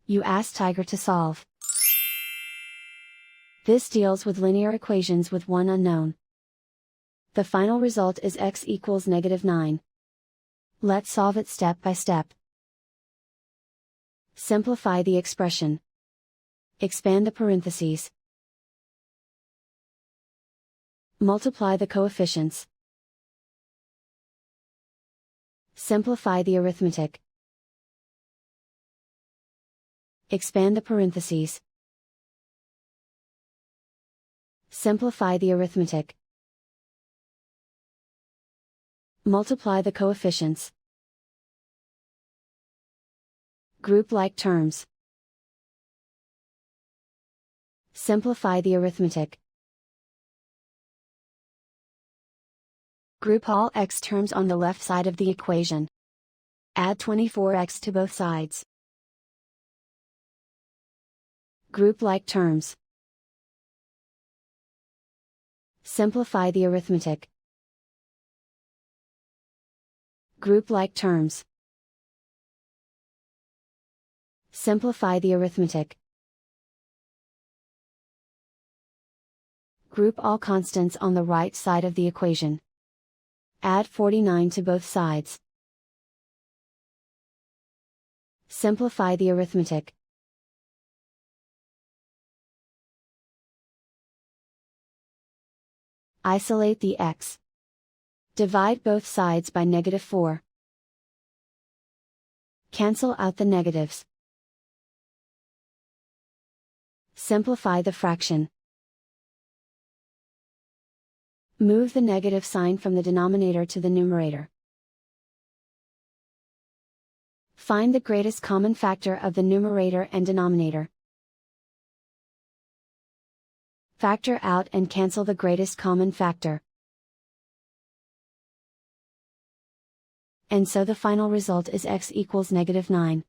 You ask Tiger to solve. This deals with linear equations with one unknown. The final result is x equals -9. Let's solve it step by step. Simplify the expression. Expand the parentheses. Multiply the coefficients. Simplify the arithmetic. Expand the parentheses. Simplify the arithmetic. Multiply the coefficients. Group like terms. Simplify the arithmetic. Group all x terms on the left side of the equation. Add 24x to both sides. Group like terms. Simplify the arithmetic. Group like terms. Simplify the arithmetic. Group all constants on the right side of the equation. Add 49 to both sides. Simplify the arithmetic. Isolate the x. Divide both sides by -4. Cancel out the negatives. Simplify the fraction. Move the negative sign from the denominator to the numerator. Find the greatest common factor of the numerator and denominator. Factor out and cancel the greatest common factor. And so the final result is x equals -9.